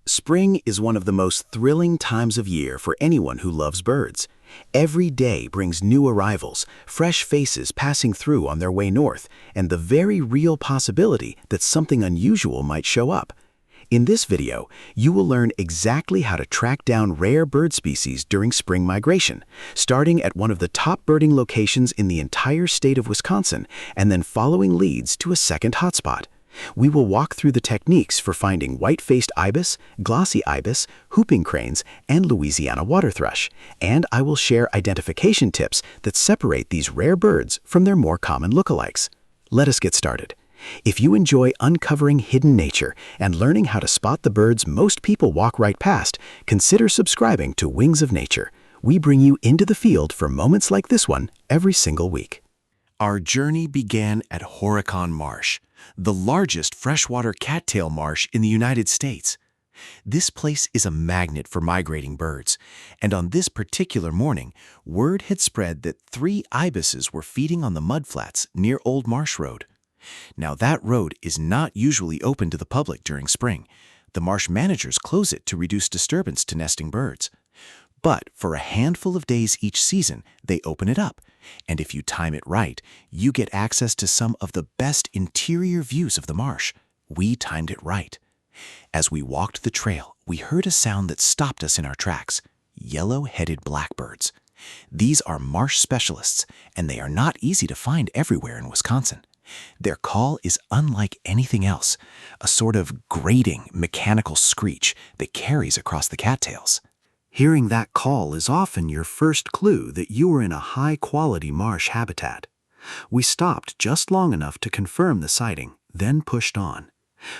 Spring is one of the most thrilling times of year for anyone who loves birds. Every day brings new arrivals, fresh faces passing through on their way north, and the very real possibility that something unusual might show up. In this video, you will learn exactly how to track down rare bird species during spring migration, starting at one of the top birding locations in the entire state of Wisconsin, and then following leads to a second hotspot. We will walk through the techniques for finding white-faced ibis, glossy ibis, whooping cranes, and Louisiana waterthrush, and I will share identification tips that separate these rare birds from their more common lookalikes. Let us get started. If you enjoy uncovering hidden nature and learning how to spot the birds most people walk right past, consider subscribing to Wings of Nature. We bring you into the field for moments like this one every single week. Our journey began at Horicon Marsh, the largest freshwater cattail marsh in the United States. This place is a magnet for migrating birds, and on this particular morning, word had spread that 3 ibises were feeding on the mudflats near Old Marsh Road. Now that road is not usually open to the public during spring. The marsh managers close it to reduce disturbance to nesting birds. But for a handful of days each season, they open it up. And if you time it right, you get access to some of the best interior views of the marsh. We timed it right. As we walked the trail, we heard a sound that stopped us in our tracks: yellow-headed blackbirds. These are marsh specialists, and they are not easy to find everywhere in Wisconsin. Their call is unlike anything else, a sort of grating, mechanical screech that carries across the cattails. Hearing that call is often your first clue that you are in a high-quality marsh habitat. We stopped just long enough to confirm the sighting, then pushed on.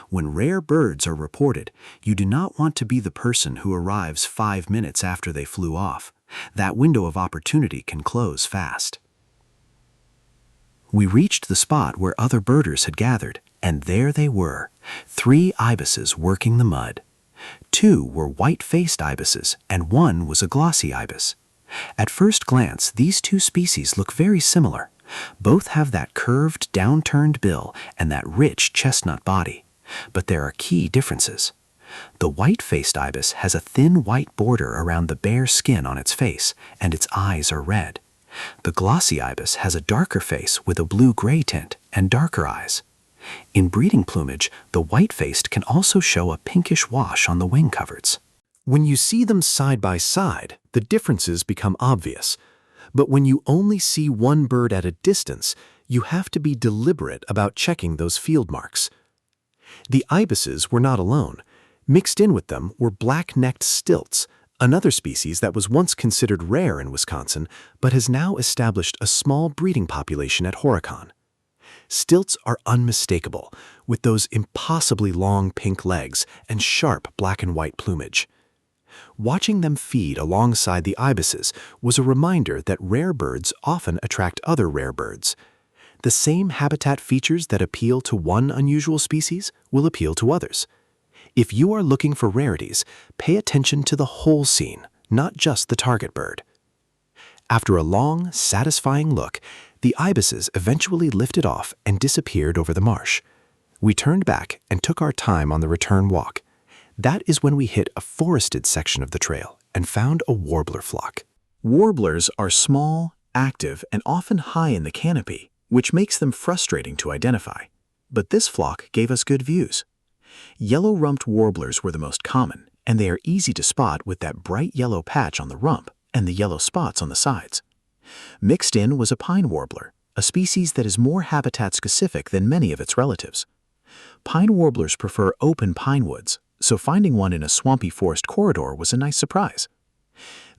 When rare birds are reported, you do not want to be the person who arrives 5 minutes after they flew off. That window of opportunity can close fast. We reached the spot where other birders had gathered, and there they were, 3 ibises working the mud. 2 were white-faced ibises, and 1 was a glossy ibis. At first glance, these 2 species look very similar. Both have that curved, downturned bill and that rich chestnut body. But there are key differences. The white-faced ibis has a thin white border around the bare skin on its face, and its eyes are red. The glossy ibis has a darker face with a blue-gray tint and darker eyes. In breeding plumage, the white-faced can also show a pinkish wash on the wing coverts. When you see them side by side, the differences become obvious. But when you only see one bird at a distance, you have to be deliberate about checking those field marks. The ibises were not alone. Mixed in with them were black-necked stilts, another species that was once considered rare in Wisconsin, but has now established a small breeding population at Horicon. Stilts are unmistakable, with those impossibly long pink legs and sharp black and white plumage. Watching them feed alongside the ibises was a reminder that rare birds often attract other rare birds. The same habitat features that appeal to one unusual species will appeal to others. If you are looking for rarities, pay attention to the whole scene, not just the target bird. After a long, satisfying look, the ibises eventually lifted off and disappeared over the marsh. We turned back and took our time on the return walk. That is when we hit a forested section of the trail and found a warbler flock. Warblers are small, active, and often high in the canopy, which makes them frustrating to identify. But this flock gave us good views. Yellow-rumped warblers were the most common, and they are easy to spot with that bright yellow patch on the rump and the yellow spots on the sides. Mixed in was a pine warbler, a species that is more habitat-specific than many of its relatives. Pine warblers prefer open pine woods, so finding one in a swampy forest corridor was a nice surprise.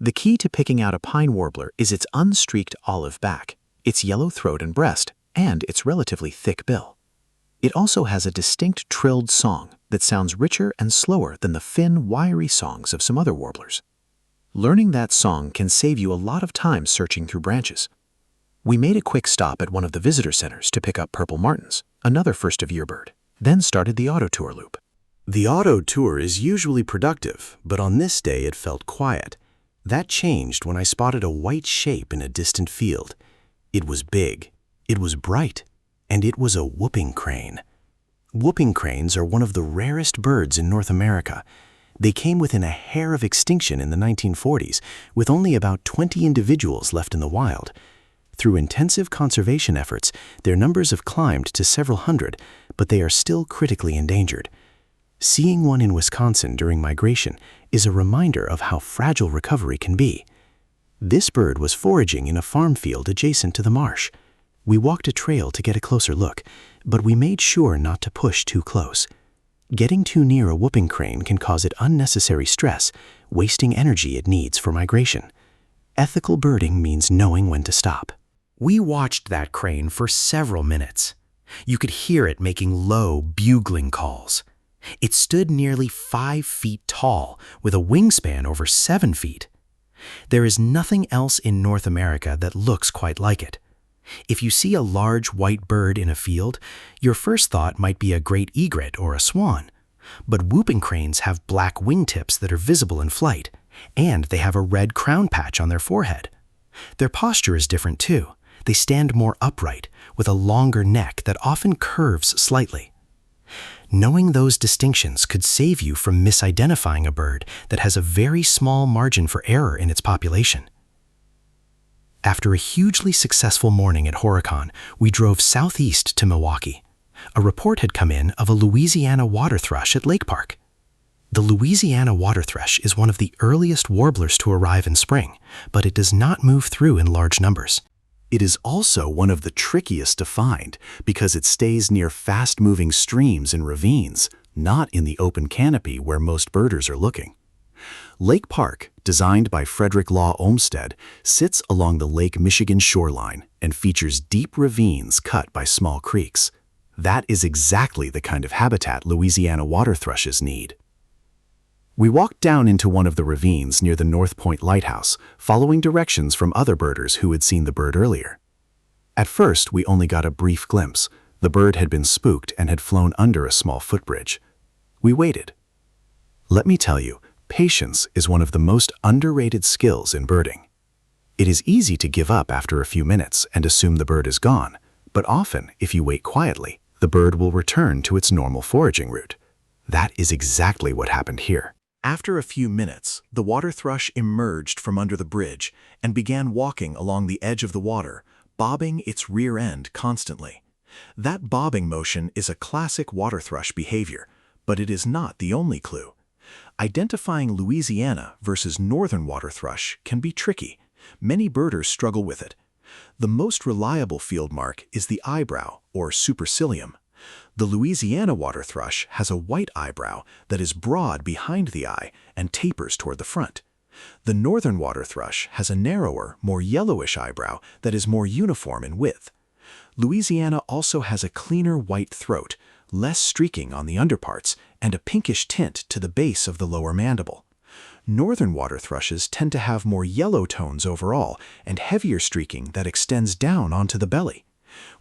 The key to picking out a pine warbler is its unstreaked olive back, its yellow throat and breast, and its relatively thick bill. It also has a distinct trilled song that sounds richer and slower than the thin, wiry songs of some other warblers. Learning that song can save you a lot of time searching through branches. We made a quick stop at one of the visitor centers to pick up purple martins, another first-of-year bird, then started the auto tour loop. The auto tour is usually productive, but on this day it felt quiet. That changed when I spotted a white shape in a distant field. It was big, it was bright, and it was a whooping crane. Whooping cranes are one of the rarest birds in North America. They came within a hair of extinction in the 1940s, with only about 20 individuals left in the wild. Through intensive conservation efforts, their numbers have climbed to several hundred, but they are still critically endangered. Seeing one in Wisconsin during migration is a reminder of how fragile recovery can be. This bird was foraging in a farm field adjacent to the marsh. We walked a trail to get a closer look, but we made sure not to push too close. Getting too near a whooping crane can cause it unnecessary stress, wasting energy it needs for migration. Ethical birding means knowing when to stop. We watched that crane for several minutes. You could hear it making low, bugling calls. It stood nearly 5 feet tall, with a wingspan over 7 feet. There is nothing else in North America that looks quite like it. If you see a large white bird in a field, your first thought might be a great egret or a swan. But whooping cranes have black wingtips that are visible in flight, and they have a red crown patch on their forehead. Their posture is different too. They stand more upright, with a longer neck that often curves slightly. Knowing those distinctions could save you from misidentifying a bird that has a very small margin for error in its population. After a hugely successful morning at Horicon, we drove southeast to Milwaukee. A report had come in of a Louisiana waterthrush at Lake Park. The Louisiana waterthrush is one of the earliest warblers to arrive in spring, but it does not move through in large numbers. It is also one of the trickiest to find because it stays near fast-moving streams and ravines, not in the open canopy where most birders are looking. Lake Park, designed by Frederick Law Olmsted, sits along the Lake Michigan shoreline and features deep ravines cut by small creeks. That is exactly the kind of habitat Louisiana waterthrushes need. We walked down into one of the ravines near the North Point Lighthouse, following directions from other birders who had seen the bird earlier. At first, we only got a brief glimpse. The bird had been spooked and had flown under a small footbridge. We waited. Let me tell you, patience is one of the most underrated skills in birding. It is easy to give up after a few minutes and assume the bird is gone, but often, if you wait quietly, the bird will return to its normal foraging route. That is exactly what happened here. After a few minutes, the water thrush emerged from under the bridge and began walking along the edge of the water, bobbing its rear end constantly. That bobbing motion is a classic water thrush behavior, but it is not the only clue. Identifying Louisiana versus northern water thrush can be tricky. Many birders struggle with it. The most reliable field mark is the eyebrow, or supercilium. The Louisiana water thrush has a white eyebrow that is broad behind the eye and tapers toward the front. The northern water thrush has a narrower, more yellowish eyebrow that is more uniform in width. Louisiana also has a cleaner white throat, less streaking on the underparts, and a pinkish tint to the base of the lower mandible. Northern water thrushes tend to have more yellow tones overall and heavier streaking that extends down onto the belly.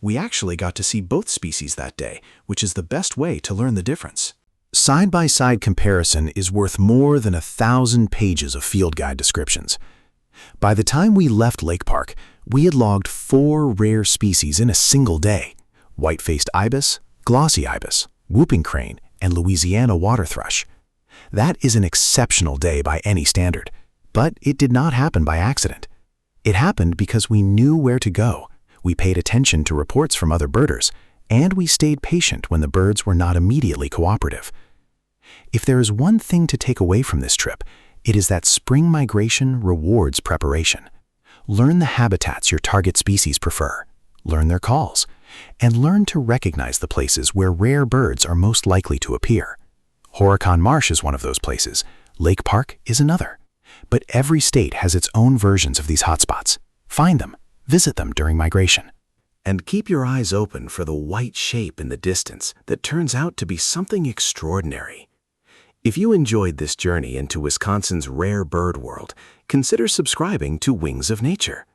We actually got to see both species that day, which is the best way to learn the difference. Side-by-side comparison is worth more than 1,000 pages of field guide descriptions. By the time we left Lake Park, we had logged 4 rare species in a single day: white-faced ibis, glossy ibis, whooping crane, and Louisiana water thrush. That is an exceptional day by any standard, but it did not happen by accident. It happened because we knew where to go. We paid attention to reports from other birders, and we stayed patient when the birds were not immediately cooperative. If there is one thing to take away from this trip, it is that spring migration rewards preparation. Learn the habitats your target species prefer, learn their calls, and learn to recognize the places where rare birds are most likely to appear. Horicon Marsh is one of those places. Lake Park is another. But every state has its own versions of these hotspots. Find them. Visit them during migration. And keep your eyes open for the white shape in the distance that turns out to be something extraordinary. If you enjoyed this journey into Wisconsin's rare bird world, consider subscribing to Wings of Nature.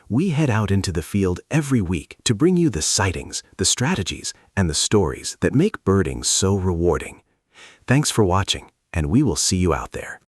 We head out into the field every week to bring you the sightings, the strategies, and the stories that make birding so rewarding. Thanks for watching, and we will see you out there.